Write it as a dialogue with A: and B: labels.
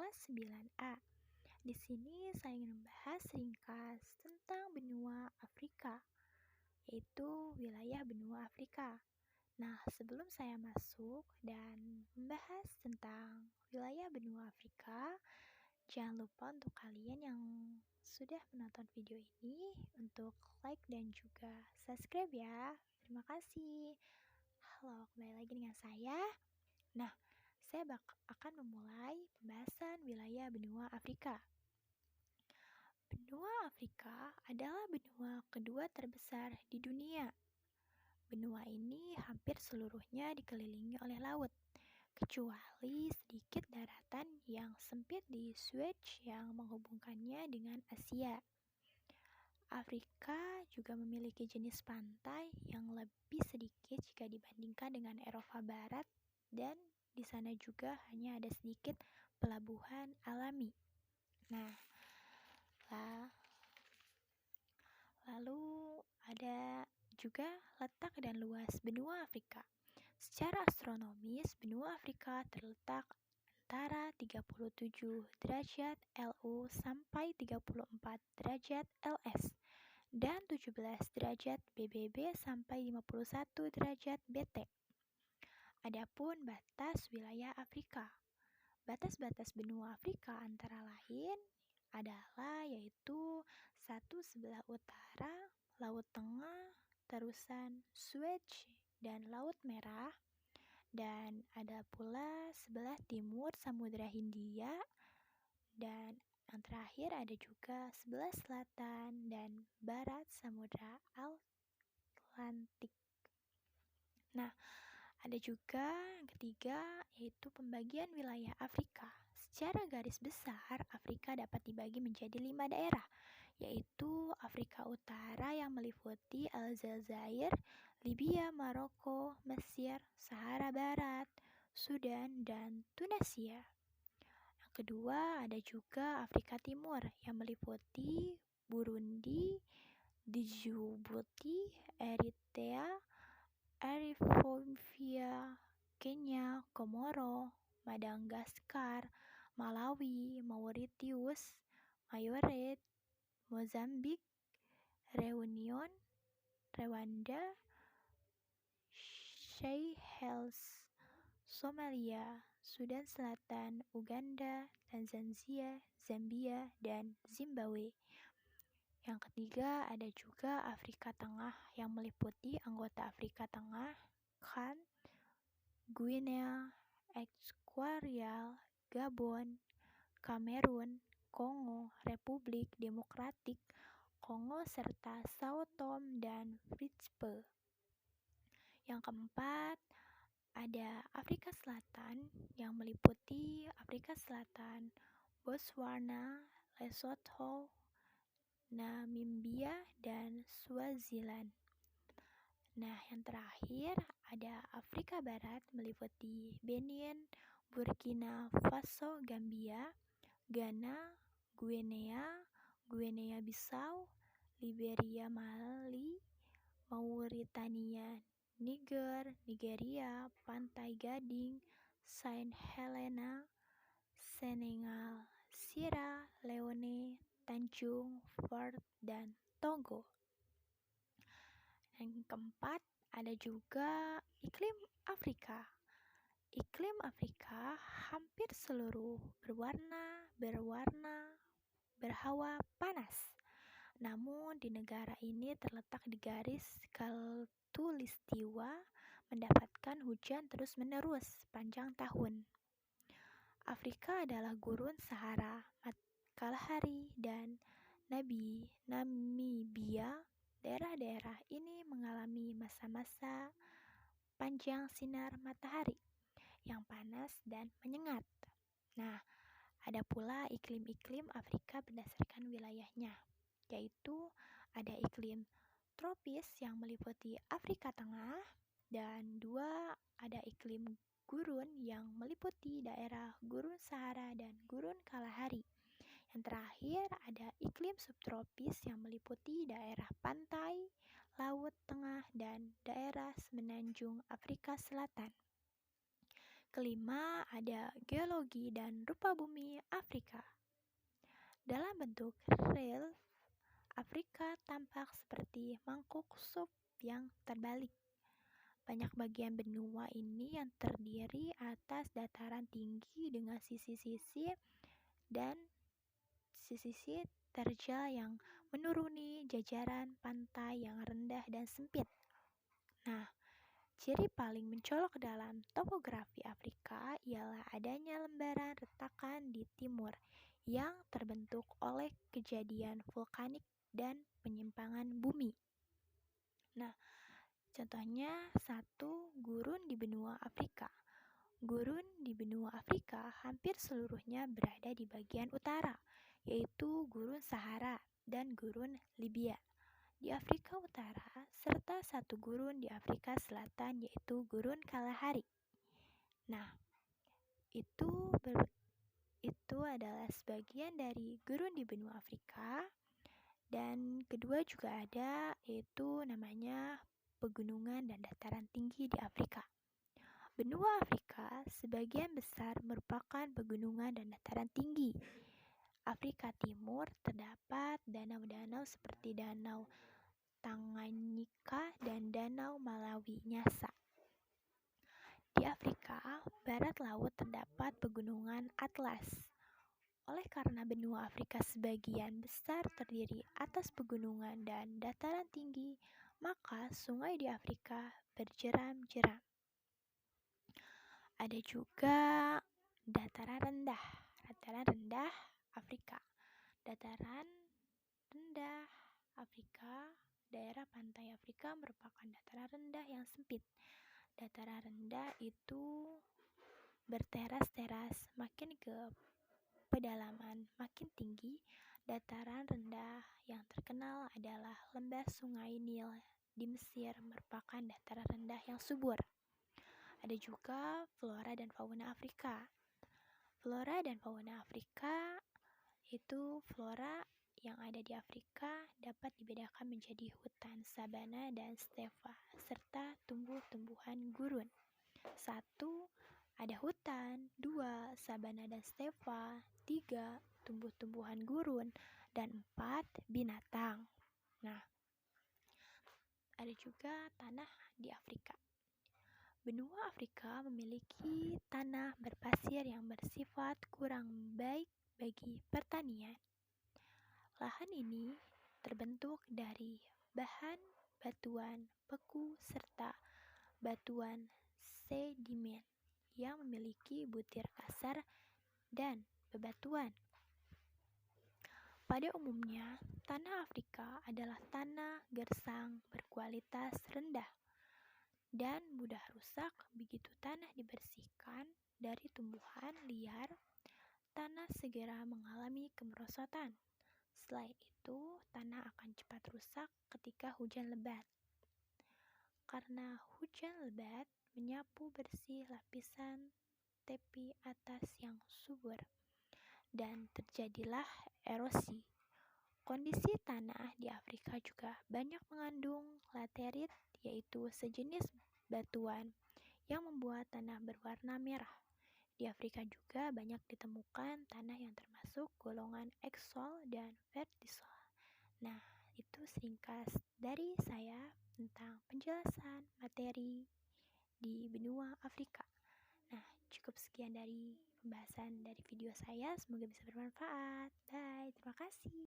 A: kelas 9A. Di sini saya ingin membahas ringkas tentang benua Afrika, yaitu wilayah benua Afrika. Nah, sebelum saya masuk dan membahas tentang wilayah benua Afrika, jangan lupa untuk kalian yang sudah menonton video ini untuk like dan juga subscribe ya. Terima kasih. Halo, kembali lagi dengan saya. Nah, saya akan memulai pembahasan wilayah benua Afrika. Benua Afrika adalah benua kedua terbesar di dunia. Benua ini hampir seluruhnya dikelilingi oleh laut, kecuali sedikit daratan yang sempit di Suez yang menghubungkannya dengan Asia. Afrika juga memiliki jenis pantai yang lebih sedikit jika dibandingkan dengan Eropa Barat, dan di sana juga hanya ada sedikit pelabuhan alami. Nah, lalu ada juga letak dan luas benua Afrika. Secara astronomis, benua Afrika terletak antara 37 derajat LU sampai 34 derajat LS dan 17 derajat BBB sampai 51 derajat BT. Adapun batas wilayah Afrika. Batas-batas benua Afrika antara lain adalah yaitu satu sebelah utara Laut Tengah, terusan Suez dan Laut Merah, dan ada pula sebelah timur Samudra Hindia, dan yang terakhir ada juga sebelah selatan dan barat Samudra Atlantik. Nah, ada juga yang ketiga, yaitu pembagian wilayah Afrika. Secara garis besar, Afrika dapat dibagi menjadi 5 daerah, yaitu Afrika Utara yang meliputi Aljazair, Libya, Maroko, Mesir, Sahara Barat, Sudan, dan Tunisia. Yang kedua, ada juga Afrika Timur yang meliputi Burundi, Djibouti, Eritrea, Ethiopia, Kenya, Komoro, Madagaskar, Malawi, Mauritius, Mayotte, Mozambik, Reunion, Rwanda, Seychelles, Somalia, Sudan Selatan, Uganda, Tanzania, Zambia, dan Zimbabwe. Yang ketiga, ada juga Afrika Tengah yang meliputi anggota Afrika Tengah, Kan, Guinea Ekuatorial, Gabon, Kamerun, Kongo, Republik Demokratik Kongo, serta Sao Tome dan Principe. Yang keempat, ada Afrika Selatan yang meliputi Afrika Selatan, Botswana, Lesotho, Namibia, dan Swaziland. Nah, yang terakhir ada Afrika Barat meliputi Benin, Burkina Faso, Gambia, Ghana, Guinea Bissau, Liberia, Mali, Mauritania, Niger, Nigeria, Pantai Gading, Saint Helena, Senegal, Sierra Leone, Tanjung Ford, dan Togo. Yang keempat, ada juga iklim Afrika. Iklim Afrika hampir seluruh berhawa panas. Namun di negara ini terletak di garis khatulistiwa, mendapatkan hujan terus-menerus sepanjang tahun. Afrika adalah gurun Sahara, Kalahari, dan Namibia. Daerah-daerah ini mengalami masa-masa panjang sinar matahari yang panas dan menyengat. Nah, ada pula iklim-iklim Afrika berdasarkan wilayahnya, yaitu ada iklim tropis yang meliputi Afrika Tengah, dan ada iklim gurun yang meliputi daerah gurun Sahara dan gurun Kalahari. Yang terakhir ada iklim subtropis yang meliputi daerah pantai, laut tengah, dan daerah semenanjung Afrika Selatan. Kelima, ada geologi dan rupa bumi Afrika. Dalam bentuk relief, Afrika tampak seperti mangkuk sup yang terbalik. Banyak bagian benua ini yang terdiri atas dataran tinggi dengan sisi-sisi dan sisi terjal yang menuruni jajaran pantai yang rendah dan sempit. Nah, ciri paling mencolok dalam topografi Afrika ialah adanya lembaran retakan di timur yang terbentuk oleh kejadian vulkanik dan penyimpangan bumi. Nah, contohnya satu, gurun di benua Afrika. Gurun di benua Afrika hampir seluruhnya berada di bagian utara, yaitu gurun Sahara dan gurun Libya di Afrika Utara, serta satu gurun di Afrika Selatan yaitu gurun Kalahari. Nah, itu adalah sebagian dari gurun di benua Afrika. Dan kedua juga ada, yaitu namanya pegunungan dan dataran tinggi di Afrika. Benua Afrika sebagian besar merupakan pegunungan dan dataran tinggi. Afrika Timur terdapat danau-danau seperti Danau Tanganyika dan Danau Malawi Nyasa. Di Afrika Barat Laut terdapat pegunungan Atlas. Oleh karena benua Afrika sebagian besar terdiri atas pegunungan dan dataran tinggi, maka sungai di Afrika berjeram-jeram. Ada juga dataran rendah. Dataran rendah Afrika. Dataran rendah Afrika, daerah pantai Afrika merupakan dataran rendah yang sempit. Dataran rendah itu berteras-teras, makin ke pedalaman makin tinggi. Dataran rendah yang terkenal adalah lembah Sungai Nil di Mesir, merupakan dataran rendah yang subur. Ada juga flora dan fauna Afrika. Flora dan fauna Afrika itu flora yang ada di Afrika dapat dibedakan menjadi hutan, sabana, dan stepa, serta tumbuh-tumbuhan gurun. 1. Ada hutan. 2. Sabana dan stepa. 3. Tumbuh-tumbuhan gurun. Dan 4. Binatang. Nah, ada juga tanah di Afrika. Benua Afrika memiliki tanah berpasir yang bersifat kurang baik bagi pertanian. Lahan ini terbentuk dari bahan batuan beku serta batuan sedimen yang memiliki butir kasar dan bebatuan. Pada umumnya, tanah Afrika adalah tanah gersang berkualitas rendah dan mudah rusak begitu tanah dibersihkan dari tumbuhan liar. Tanah segera mengalami kemerosotan. Selain itu, tanah akan cepat rusak ketika hujan lebat. Karena hujan lebat menyapu bersih lapisan tepi atas yang subur, dan terjadilah erosi. Kondisi tanah di Afrika juga banyak mengandung laterit, yaitu sejenis batuan yang membuat tanah berwarna merah. Di Afrika juga banyak ditemukan tanah yang termasuk golongan eksol dan vertisol. Nah, itu seringkas dari saya tentang penjelasan materi di benua Afrika. Nah, cukup sekian dari pembahasan dari video saya. Semoga bisa bermanfaat. Bye, terima kasih.